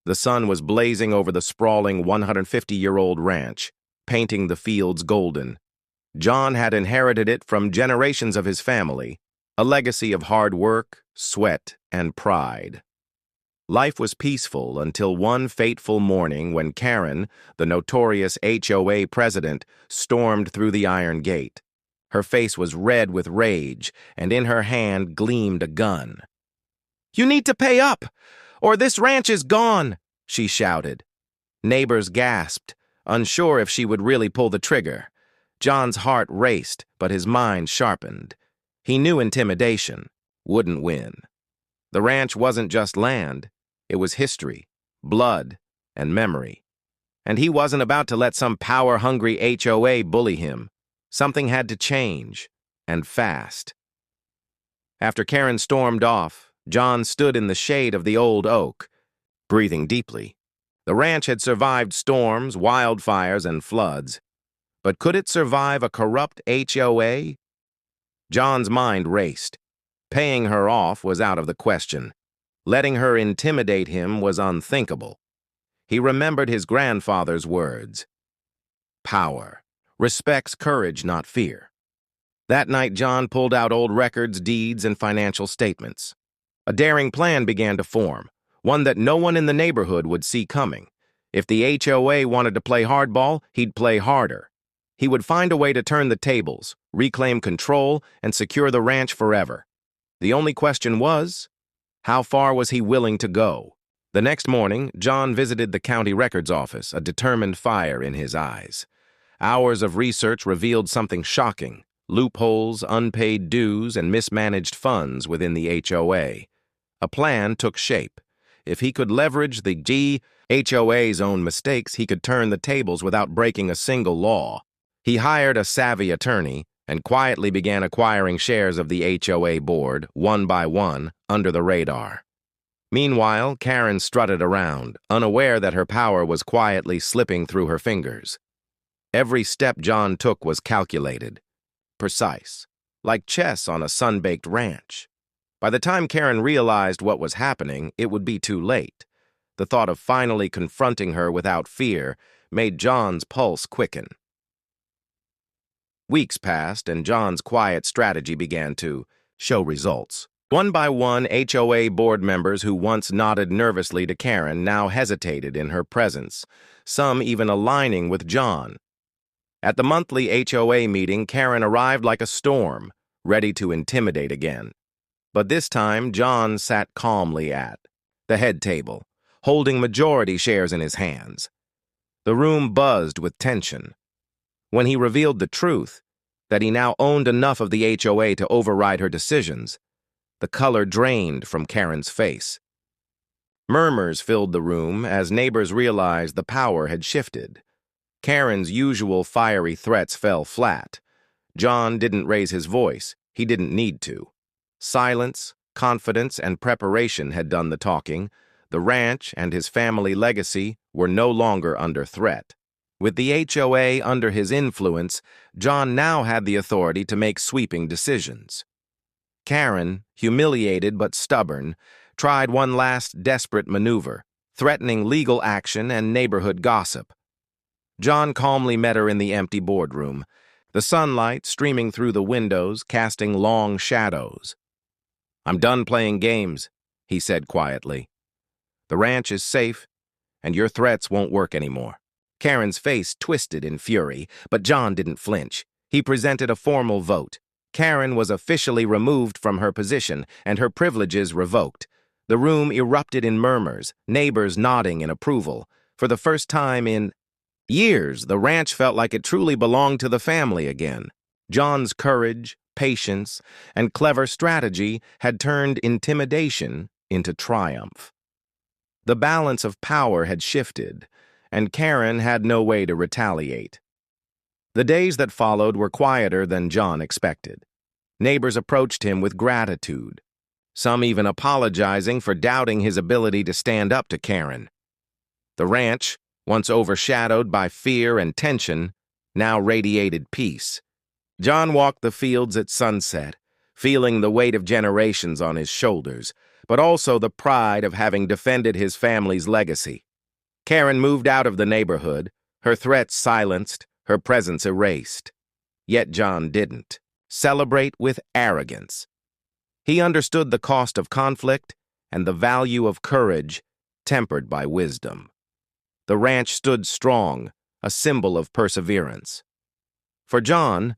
The sun was blazing over the sprawling 150-year-old ranch, painting the fields golden. John had inherited it from generations of his family, a legacy of hard work, sweat, and pride. Life was peaceful until one fateful morning when Karen, the notorious HOA president, stormed through the iron gate. Her face was red with rage, and in her hand gleamed a gun. "You need to pay up, or this ranch is gone," she shouted. Neighbors gasped, unsure if she would really pull the trigger. John's heart raced, but his mind sharpened. He knew intimidation wouldn't win. The ranch wasn't just land. It was history, blood, and memory. And he wasn't about to let some power-hungry HOA bully him. Something had to change, and fast. After Karen stormed off, John stood in the shade of the old oak, breathing deeply. The ranch had survived storms, wildfires, and floods. But could it survive a corrupt HOA? John's mind raced. Paying her off was out of the question. Letting her intimidate him was unthinkable. He remembered his grandfather's words. Power respects courage, not fear. That night, John pulled out old records, deeds, and financial statements. A daring plan began to form, one that no one in the neighborhood would see coming. If the HOA wanted to play hardball, he'd play harder. He would find a way to turn the tables, reclaim control, and secure the ranch forever. The only question was, how far was he willing to go? The next morning, John visited the county records office, a determined fire in his eyes. Hours of research revealed something shocking: loopholes, unpaid dues, and mismanaged funds within the HOA. A plan took shape. If he could leverage the HOA's own mistakes, he could turn the tables without breaking a single law. He hired a savvy attorney and quietly began acquiring shares of the HOA board, one by one, under the radar. Meanwhile, Karen strutted around, unaware that her power was quietly slipping through her fingers. Every step John took was calculated, precise, like chess on a sun-baked ranch. By the time Karen realized what was happening, it would be too late. The thought of finally confronting her without fear made John's pulse quicken. Weeks passed, and John's quiet strategy began to show results. One by one, HOA board members who once nodded nervously to Karen now hesitated in her presence, some even aligning with John. At the monthly HOA meeting, Karen arrived like a storm, ready to intimidate again. But this time, John sat calmly at the head table, holding majority shares in his hands. The room buzzed with tension. When he revealed the truth, that he now owned enough of the HOA to override her decisions, the color drained from Karen's face. Murmurs filled the room as neighbors realized the power had shifted. Karen's usual fiery threats fell flat. John didn't raise his voice. He didn't need to. Silence, confidence, and preparation had done the talking. The ranch and his family legacy were no longer under threat. With the HOA under his influence, John now had the authority to make sweeping decisions. Karen, humiliated but stubborn, tried one last desperate maneuver, threatening legal action and neighborhood gossip. John calmly met her in the empty boardroom, the sunlight streaming through the windows, casting long shadows. "I'm done playing games," he said quietly. "The ranch is safe, and your threats won't work anymore." Karen's face twisted in fury, but John didn't flinch. He presented a formal vote. Karen was officially removed from her position and her privileges revoked. The room erupted in murmurs, neighbors nodding in approval. For the first time in years, the ranch felt like it truly belonged to the family again. John's courage, patience, and clever strategy had turned intimidation into triumph. The balance of power had shifted, and Karen had no way to retaliate. The days that followed were quieter than John expected. Neighbors approached him with gratitude, some even apologizing for doubting his ability to stand up to Karen. The ranch, once overshadowed by fear and tension, now radiated peace. John walked the fields at sunset, feeling the weight of generations on his shoulders, but also the pride of having defended his family's legacy. Karen moved out of the neighborhood, her threats silenced, her presence erased. Yet John didn't. Celebrate with arrogance. He understood the cost of conflict and the value of courage tempered by wisdom. The ranch stood strong, a symbol of perseverance. For John,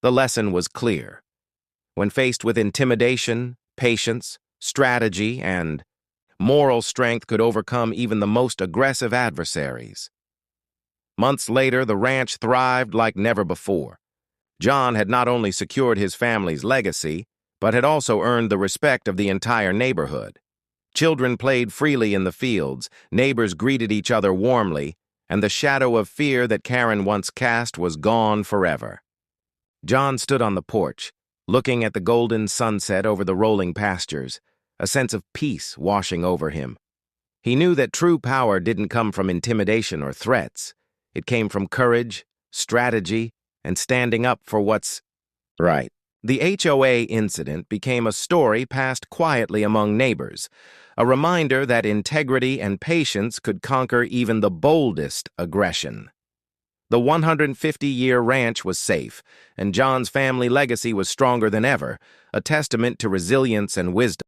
the lesson was clear. When faced with intimidation, patience, strategy, and moral strength could overcome even the most aggressive adversaries. Months later, the ranch thrived like never before. John had not only secured his family's legacy, but had also earned the respect of the entire neighborhood. Children played freely in the fields, neighbors greeted each other warmly, and the shadow of fear that Karen once cast was gone forever. John stood on the porch, looking at the golden sunset over the rolling pastures, a sense of peace washing over him. He knew that true power didn't come from intimidation or threats. It came from courage, strategy, and standing up for what's right. The HOA incident became a story passed quietly among neighbors, a reminder that integrity and patience could conquer even the boldest aggression. The 150-year ranch was safe, and John's family legacy was stronger than ever, a testament to resilience and wisdom.